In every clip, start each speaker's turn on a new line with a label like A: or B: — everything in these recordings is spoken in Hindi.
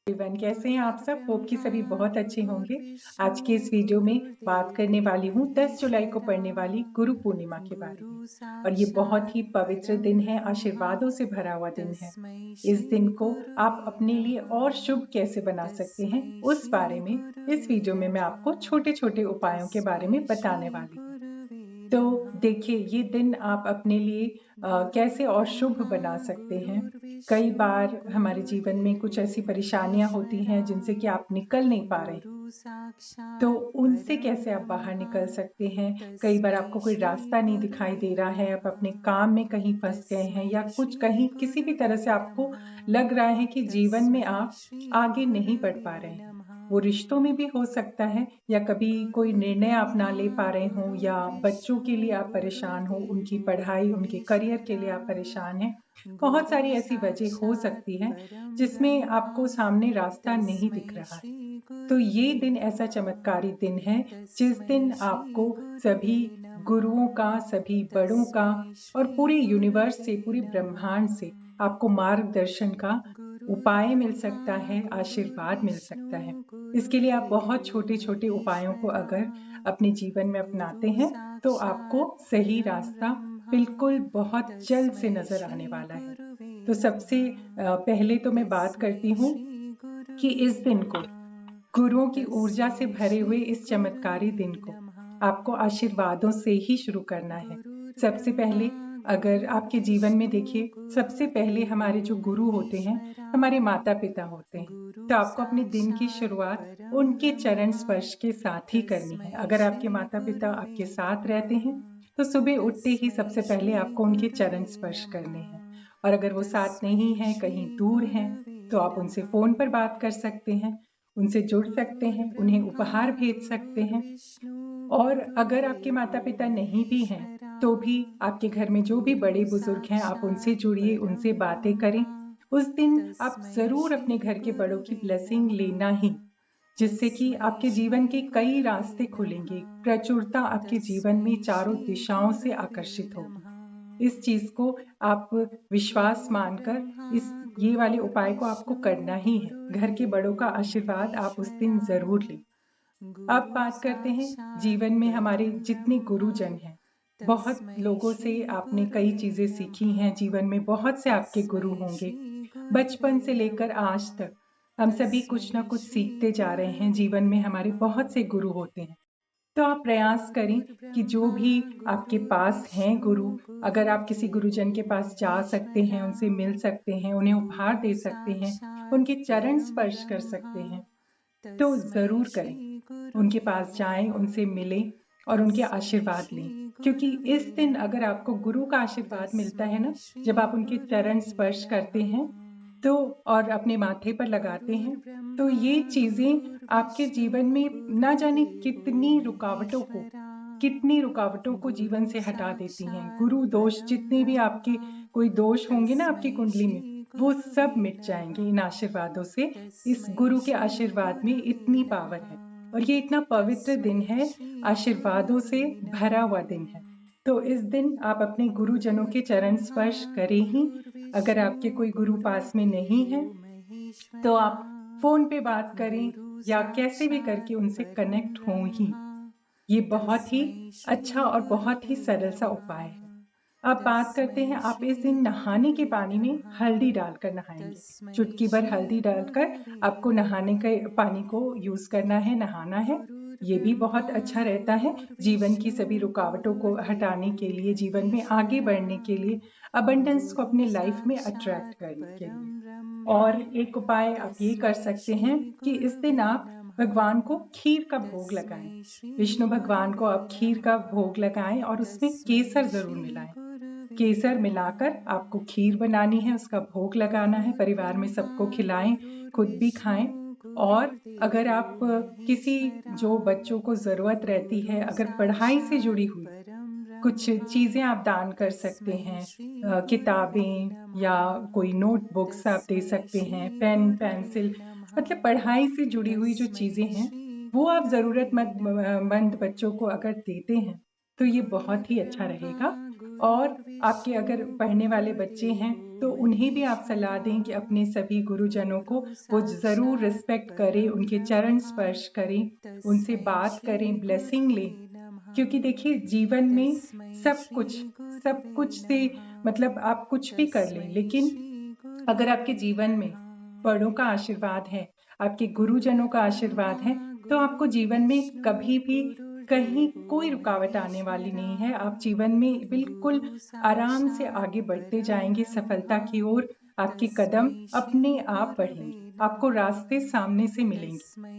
A: एवरीवन, कैसे हैं आप सब? होप कि सभी बहुत अच्छे होंगे। आज के इस वीडियो में बात करने वाली हूँ 10 जुलाई को पड़ने वाली गुरु पूर्णिमा के बारे में। और ये बहुत ही पवित्र दिन है, आशीर्वादों से भरा हुआ दिन है। इस दिन को आप अपने लिए और शुभ कैसे बना सकते हैं, उस बारे में इस वीडियो में मैं आपको छोटे-छोटे उपायों के बारे में बताने वाली हूँ। तो देखिए, ये दिन आप अपने लिए कैसे और शुभ बना सकते हैं। कई बार हमारे जीवन में कुछ ऐसी परेशानियाँ होती हैं जिनसे कि आप निकल नहीं पा रहे हैं। तो उनसे कैसे आप बाहर निकल सकते हैं? कई बार आपको कोई रास्ता नहीं दिखाई दे रहा है, आप अपने काम में कहीं फँस गए हैं या कुछ कहीं किसी भी तरह से आपको लग रहा है कि जीवन में आप आगे नहीं बढ़ पा रहे हैं। वो रिश्तों में भी हो सकता है या कभी कोई निर्णय आप ना ले पा रहे हों या बच्चों के लिए आप परेशान हो, उनकी पढ़ाई, उनके करियर के लिए आप परेशान हैं। बहुत सारी ऐसी वजह हो सकती है जिसमें आपको सामने रास्ता नहीं दिख रहा है। तो ये दिन ऐसा चमत्कारी दिन है जिस दिन आपको सभी गुरुओं का, सभी बड़ों का और पूरे यूनिवर्स से, पूरे ब्रह्मांड से आपको मार्गदर्शन का उपाय मिल सकता है, आशीर्वाद मिल सकता है। इसके लिए आप बहुत छोटे-छोटे उपायों को अगर अपने जीवन में अपनाते हैं, तो आपको सही रास्ता बिल्कुल बहुत जल्द से नज़र आने वाला है। तो सबसे पहले तो मैं बात करती हूँ कि इस दिन को गुरुओं की ऊर्जा से भरे हुए इस चमत्कारी दिन को आपको आशीर्वादों से ही शुरू करना है। सबसे पहले अगर आपके जीवन में देखिए, सबसे पहले हमारे जो गुरु होते हैं, हमारे माता-पिता होते हैं। तो आपको अपने दिन की शुरुआत उनके चरण स्पर्श के साथ ही करनी है। अगर आपके माता-पिता आपके साथ रहते हैं, तो सुबह उठते ही सबसे पहले आपको उनके चरण स्पर्श करने हैं। और अगर वो साथ नहीं हैं, कहीं दूर हैं, तो आप उनसे फ़ोन पर बात कर सकते हैं। उनसे जुड़ सकते हैं, उन्हें उपहार भेज सकते हैं। और अगर आपके माता-पिता नहीं भी हैं, तो भी आपके घर में जो भी बड़े-बुज़ुर्ग हैं, आप उनसे जुड़िए, उनसे बातें करें। उस दिन आप ज़रूर अपने घर के बड़ों की ब्लेसिंग लेना ही, जिससे कि आपके जीवन के कई रास्ते खुलेंगे, प्रचुरता आपके जीवन में चारों दिशाओं से आकर्षित होगी। इस चीज़ को आप विश्वास मानकर इस ये वाले उपाय को आपको करना ही है। घर के बड़ों का आशीर्वाद आप उस दिन ज़रूर लें। अब बात करते हैं जीवन में हमारे जितने गुरुजन हैं। बहुत लोगों से आपने कई चीज़ें सीखी हैं, जीवन में बहुत से आपके गुरु होंगे। बचपन से लेकर आज तक हम सभी कुछ न कुछ सीखते जा रहे हैं, जीवन में हमारे बहुत से गुरु होते हैं। तो आप प्रयास करें कि जो भी आपके पास हैं गुरु, अगर आप किसी गुरुजन के पास जा सकते हैं, उनसे मिल सकते हैं, उन्हें उपहार दे सकते हैं, उनके चरण स्पर्श कर सकते हैं, तो ज़रूर करें। उनके पास जाएँ, उनसे मिलें और उनके आशीर्वाद लें। क्योंकि इस दिन अगर आपको गुरु का आशीर्वाद मिलता है ना, जब आप उनके चरण स्पर्श करते हैं, तो और अपने माथे पर लगाते हैं, तो ये चीज़ें आपके जीवन में ना जाने कितनी रुकावटों को जीवन से हटा देती हैं। गुरु दोष जितने भी आपके कोई दोष होंगे ना आपकी कुंडली में, वो सब मिट जाएँगे इन आशीर्वादों से। इस गुरु के आशीर्वाद में इतनी पावर है और ये इतना पवित्र दिन है, आशीर्वादों से भरा हुआ दिन है। तो इस दिन आप अपने गुरुजनों के चरण स्पर्श करें ही। अगर आपके कोई गुरु पास में नहीं है, तो आप फ़ोन पे बात करें या कैसे भी करके उनसे कनेक्ट हों ही। ये बहुत ही अच्छा और बहुत ही सरल सा उपाय है। अब बात करते हैं, आप इस दिन नहाने के पानी में हल्दी डालकर नहाएँगे। चुटकी भर हल्दी डालकर आपको नहाने के पानी को यूज़ करना है, नहाना है। ये भी बहुत अच्छा रहता है, जीवन की सभी रुकावटों को हटाने के लिए, जीवन में आगे बढ़ने के लिए, अबंडेंस को अपने लाइफ़ में अट्रैक्ट करने के लिए। और एक उपाय आप ये कर सकते हैं कि इस दिन आप भगवान को खीर का भोग लगाएँ। विष्णु भगवान को आप खीर का भोग लगाएँ और उसमें केसर ज़रूर मिलाएँ। केसर मिलाकर आपको खीर बनानी है, उसका भोग लगाना है, परिवार में सबको खिलाएँ, खुद भी खाएँ। और अगर आप किसी जो बच्चों को ज़रूरत रहती है, अगर पढ़ाई से जुड़ी हुई कुछ चीज़ें आप दान कर सकते हैं, किताबें या कोई नोटबुक्स आप दे सकते हैं, पेन, पेंसिल, मतलब पढ़ाई से जुड़ी हुई जो चीज़ें हैं, वो आप मंद बच्चों को अगर देते हैं, तो ये बहुत ही अच्छा रहेगा। और आपके अगर पढ़ने वाले बच्चे हैं, तो उन्हें भी आप सलाह दें कि अपने सभी गुरुजनों को वो ज़रूर रिस्पेक्ट करें, उनके चरण स्पर्श करें, उनसे बात करें, ब्लेसिंग लें। क्योंकि देखिए जीवन में सब कुछ सब कुछ से मतलब आप कुछ भी कर लें, लेकिन अगर आपके जीवन में बड़ों का आशीर्वाद है, आपके गुरुजनों का आशीर्वाद है, तो आपको जीवन में कभी भी कहीं कोई रुकावट आने वाली नहीं है। आप जीवन में बिल्कुल आराम से आगे बढ़ते जाएँगे सफलता की ओर, आपके कदम अपने आप बढ़ेंगे, आपको रास्ते सामने से मिलेंगे,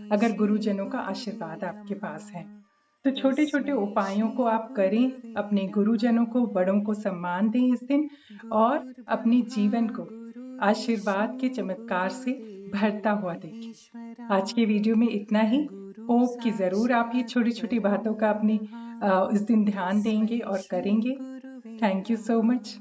A: अगर गुरुजनों का आशीर्वाद आपके पास है। तो छोटे-छोटे उपायों को आप करें, अपने गुरुजनों को, बड़ों को सम्मान दें इस दिन और अपने जीवन को आशीर्वाद के चमत्कार से भरता हुआ देखें। आज के वीडियो में इतना ही। होप कि ज़रूर आप ये छोटी-छोटी बातों का अपनी इस दिन ध्यान देंगे और करेंगे। Thank you so much.